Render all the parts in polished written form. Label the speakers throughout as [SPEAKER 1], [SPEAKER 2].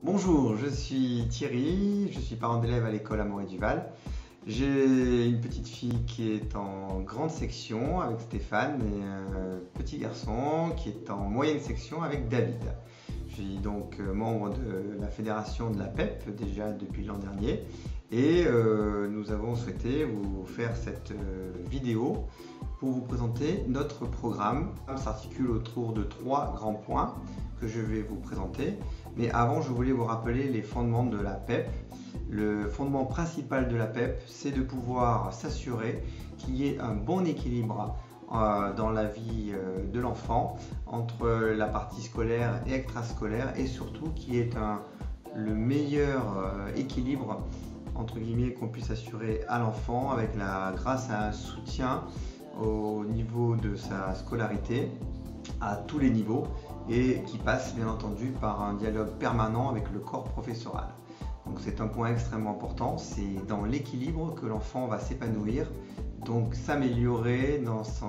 [SPEAKER 1] Bonjour, je suis Thierry, je suis parent d'élève à l'école Amaury-Duval. J'ai une petite fille qui est en grande section avec Stéphane et un petit garçon qui est en moyenne section avec David. Je suis donc membre de la fédération de la PEP déjà depuis l'an dernier et nous avons souhaité vous faire cette vidéo pour vous présenter notre programme. Ça s'articule autour de 3 grands points que je vais vous présenter. Mais avant, je voulais vous rappeler les fondements de la PEP. Le fondement principal de la PEP, c'est de pouvoir s'assurer qu'il y ait un bon équilibre dans la vie de l'enfant entre la partie scolaire et extrascolaire et surtout qu'il y ait le meilleur équilibre entre guillemets qu'on puisse assurer à l'enfant grâce à un soutien au niveau de sa scolarité à tous les niveaux et qui passe bien entendu par un dialogue permanent avec le corps professoral. Donc c'est un point extrêmement important, c'est dans l'équilibre que l'enfant va s'épanouir, donc s'améliorer dans sa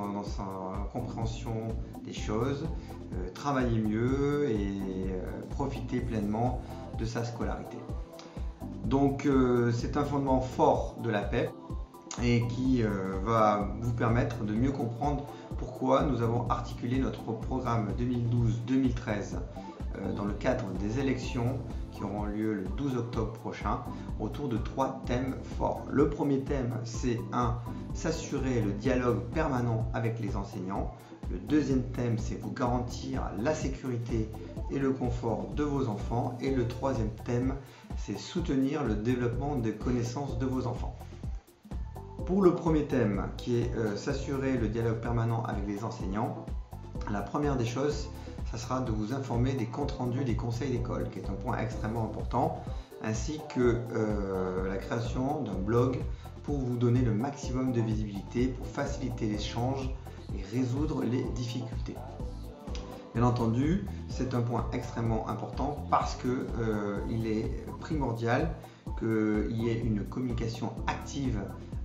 [SPEAKER 1] compréhension des choses, travailler mieux et profiter pleinement de sa scolarité. Donc c'est un fondement fort de la PEP et qui va vous permettre de mieux comprendre pourquoi nous avons articulé notre programme 2012-2013 dans le cadre des élections qui auront lieu le 12 octobre prochain autour de 3 thèmes forts. Le premier thème, c'est s'assurer le dialogue permanent avec les enseignants. Le deuxième thème, c'est vous garantir la sécurité et le confort de vos enfants. Et le troisième thème, c'est soutenir le développement des connaissances de vos enfants. Pour le premier thème, qui est s'assurer le dialogue permanent avec les enseignants, la première des choses, ça sera de vous informer des comptes rendus des conseils d'école, qui est un point extrêmement important, ainsi que la création d'un blog pour vous donner le maximum de visibilité, pour faciliter l'échange et résoudre les difficultés. Bien entendu, c'est un point extrêmement important parce qu'il est primordial qu'il y ait une communication active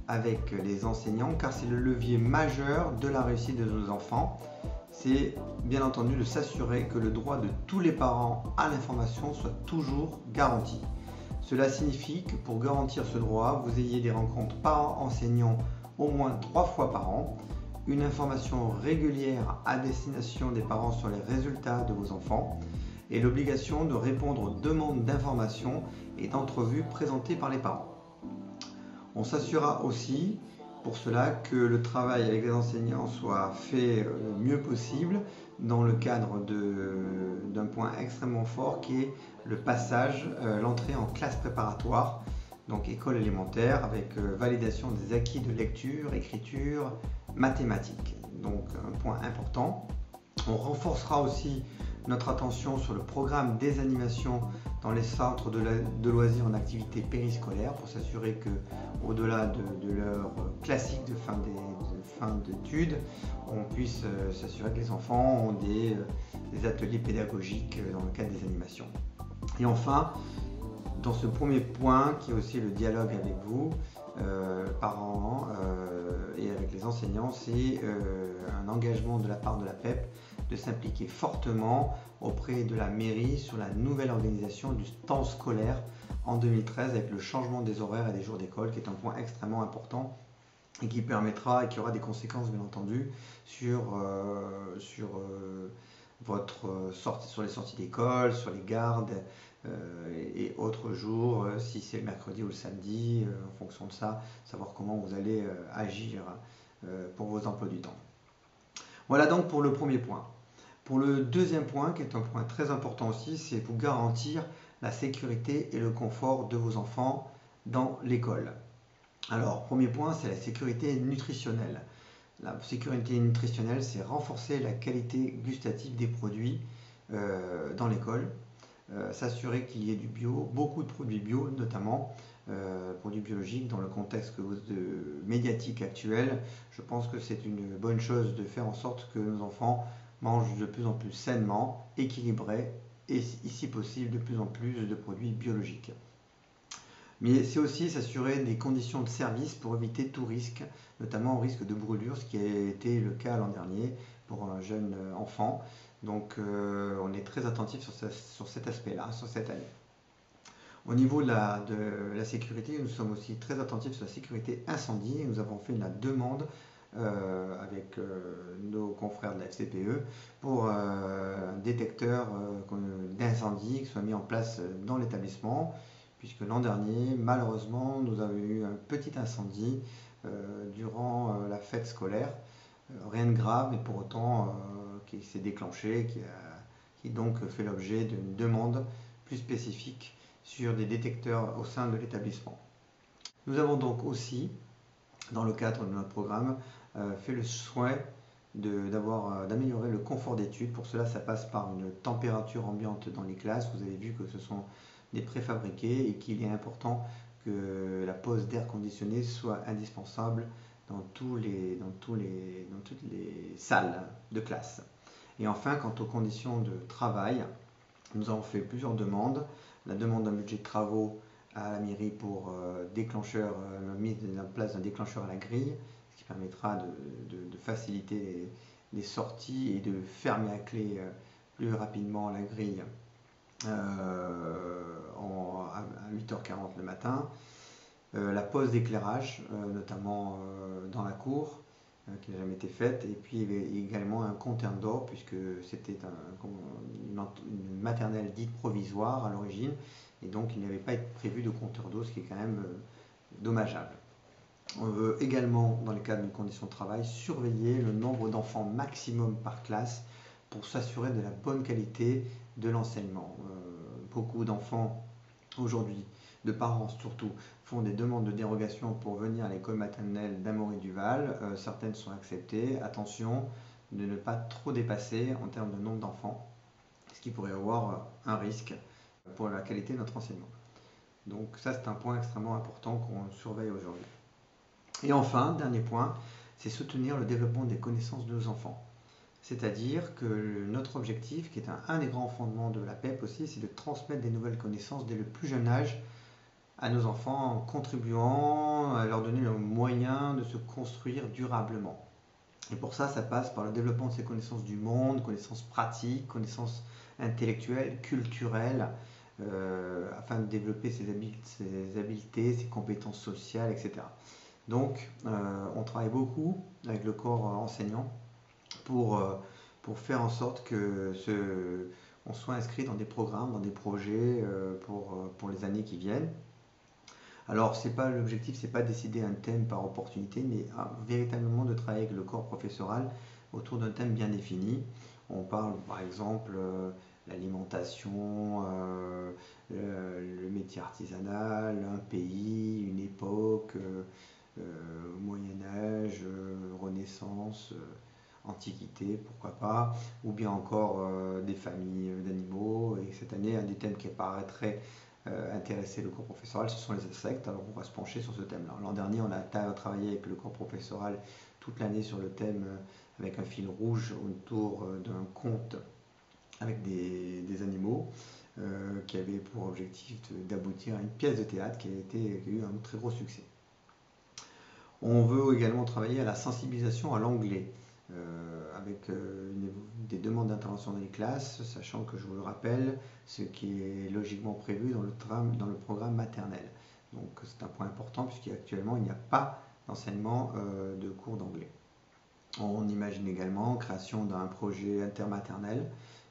[SPEAKER 1] avec les enseignants car c'est le levier majeur de la réussite de nos enfants. C'est bien entendu de s'assurer que le droit de tous les parents à l'information soit toujours garanti. Cela signifie que pour garantir ce droit, vous ayez des rencontres parents-enseignants au moins 3 fois par an, une information régulière à destination des parents sur les résultats de vos enfants et l'obligation de répondre aux demandes d'information et d'entrevues présentées par les parents. On s'assurera aussi pour cela que le travail avec les enseignants soit fait le mieux possible dans le cadre d'un point extrêmement fort qui est le passage, l'entrée en classe préparatoire, donc école élémentaire avec validation des acquis de lecture, écriture, mathématiques. Donc un point important. On renforcera aussi notre attention sur le programme des animations dans les centres de loisirs en activité périscolaire pour s'assurer que au-delà de leur classique de fin d'études, on puisse s'assurer que les enfants ont des ateliers pédagogiques dans le cadre des animations. Et enfin, dans ce premier point qui est aussi le dialogue avec vous, parents et avec les enseignants, c'est un engagement de la part de la PEP de s'impliquer fortement auprès de la mairie sur la nouvelle organisation du temps scolaire en 2013 avec le changement des horaires et des jours d'école qui est un point extrêmement important et qui permettra et qui aura des conséquences bien entendu sur les sorties d'école, sur les gardes et autres jours, si c'est le mercredi ou le samedi, en fonction de ça, savoir comment vous allez agir pour vos emplois du temps. Voilà donc pour le premier point. Pour le deuxième point, qui est un point très important aussi, c'est vous garantir la sécurité et le confort de vos enfants dans l'école. Alors, premier point, c'est la sécurité nutritionnelle. La sécurité nutritionnelle, c'est renforcer la qualité gustative des produits dans l'école, s'assurer qu'il y ait du bio, beaucoup de produits bio notamment, produits biologiques dans le contexte médiatique actuel. Je pense que c'est une bonne chose de faire en sorte que nos enfants mangent de plus en plus sainement, équilibrés et si possible de plus en plus de produits biologiques. Mais c'est aussi s'assurer des conditions de service pour éviter tout risque, notamment au risque de brûlure, ce qui a été le cas l'an dernier pour un jeune enfant. Donc on est très attentif sur cet aspect-là, sur cette année. Au niveau de la sécurité, nous sommes aussi très attentifs sur la sécurité incendie. Nous avons fait la demande avec nos confrères de la FCPE pour un détecteur d'incendie qui soit mis en place dans l'établissement, puisque l'an dernier, malheureusement, nous avons eu un petit incendie durant la fête scolaire. Rien de grave, mais pour autant qui s'est déclenché, qui donc fait l'objet d'une demande plus spécifique sur des détecteurs au sein de l'établissement. Nous avons donc aussi, dans le cadre de notre programme, fait le souhait d'améliorer le confort d'études. Pour cela, ça passe par une température ambiante dans les classes. Vous avez vu que ce sont des préfabriqués et qu'il est important que la pose d'air conditionné soit indispensable dans toutes les salles de classe. Et enfin, quant aux conditions de travail, nous avons fait plusieurs demandes. La demande d'un budget de travaux à la mairie pour mise en place d'un déclencheur à la grille, ce qui permettra de faciliter les sorties et de fermer à clé plus rapidement la grille à 8h40 le matin. La pose d'éclairage, notamment dans la cour, qui n'a jamais été faite, et puis également un compteur d'eau, puisque c'était une maternelle dite provisoire à l'origine, et donc il n'y avait pas été prévu de compteur d'eau, ce qui est quand même dommageable. On veut également, dans le cadre d'une condition de travail, surveiller le nombre d'enfants maximum par classe pour s'assurer de la bonne qualité de l'enseignement. Beaucoup d'enfants aujourd'hui, de parents surtout, font des demandes de dérogation pour venir à l'école maternelle d'Amaury-Duval. Certaines sont acceptées. Attention de ne pas trop dépasser en termes de nombre d'enfants, ce qui pourrait avoir un risque pour la qualité de notre enseignement. Donc ça, c'est un point extrêmement important qu'on surveille aujourd'hui. Et enfin, dernier point, c'est soutenir le développement des connaissances de nos enfants. C'est-à-dire que notre objectif, qui est un des grands fondements de la PEP aussi, c'est de transmettre des nouvelles connaissances dès le plus jeune âge à nos enfants en contribuant à leur donner le moyen de se construire durablement. Et pour ça, ça passe par le développement de ces connaissances du monde, connaissances pratiques, connaissances intellectuelles, culturelles, afin de développer ses habiletés, ses compétences sociales, etc. Donc, on travaille beaucoup avec le corps enseignant pour faire en sorte on soit inscrit dans des programmes, dans des projets pour les années qui viennent. Alors, l'objectif, c'est pas décider un thème par opportunité, mais véritablement de travailler avec le corps professoral autour d'un thème bien défini. On parle par exemple l'alimentation, le métier artisanal, un pays, une époque, Moyen-Âge, Renaissance, Antiquité, pourquoi pas, ou bien encore des familles d'animaux. Et cette année, un des thèmes qui apparaîtrait intéresser le cours professoral, ce sont les insectes. Alors on va se pencher sur ce thème-là. L'an dernier, on a travaillé avec le cours professoral toute l'année sur le thème avec un fil rouge autour d'un conte avec des animaux qui avait pour objectif d'aboutir à une pièce de théâtre qui a eu un très gros succès. On veut également travailler à la sensibilisation à l'anglais. Avec des demandes d'intervention dans les classes, sachant que, je vous le rappelle, ce qui est logiquement prévu dans le programme maternel. Donc c'est un point important puisqu'actuellement il n'y a pas d'enseignement de cours d'anglais. On imagine également création d'un projet intermaternel.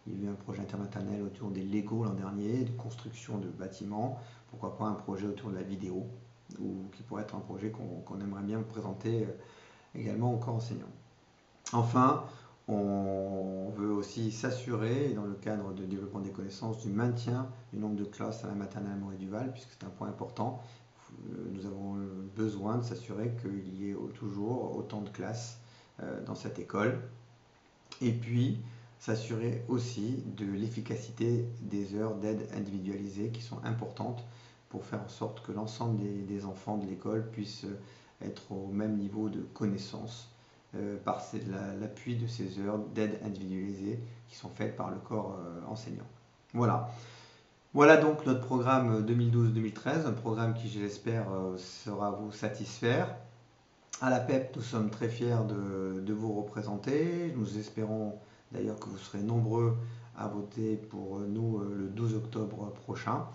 [SPEAKER 1] Il y a eu un projet intermaternel autour des Lego l'an dernier, de construction de bâtiments. Pourquoi pas un projet autour de la vidéo, qui pourrait être un projet qu'on aimerait bien présenter également au corps enseignant. Enfin, on veut aussi s'assurer, dans le cadre de développement des connaissances, du maintien du nombre de classes à la maternelle Amaury-Duval, puisque c'est un point important. Nous avons besoin de s'assurer qu'il y ait toujours autant de classes dans cette école. Et puis, s'assurer aussi de l'efficacité des heures d'aide individualisées qui sont importantes pour faire en sorte que l'ensemble des enfants de l'école puissent être au même niveau de connaissances par l'appui de ces heures d'aide individualisée qui sont faites par le corps enseignant. Voilà. Voilà donc notre programme 2012-2013, un programme qui, je l'espère, sera vous satisfaire. À la PEP, nous sommes très fiers de vous représenter. Nous espérons d'ailleurs que vous serez nombreux à voter pour nous le 12 octobre prochain.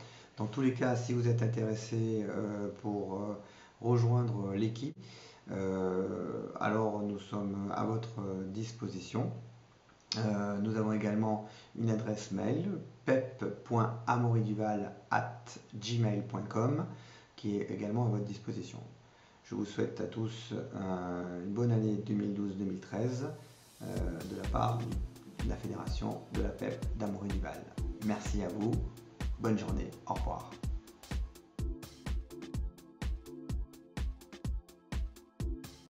[SPEAKER 1] Dans tous les cas, si vous êtes intéressé pour rejoindre l'équipe, alors nous sommes à votre disposition. Nous avons également une adresse mail pep.amauryduval@gmail.com qui est également à votre disposition. Je vous souhaite à tous une bonne année 2012-2013 de la part de la fédération de la PEP d'Amaury Duval. Merci à vous, bonne journée, au revoir.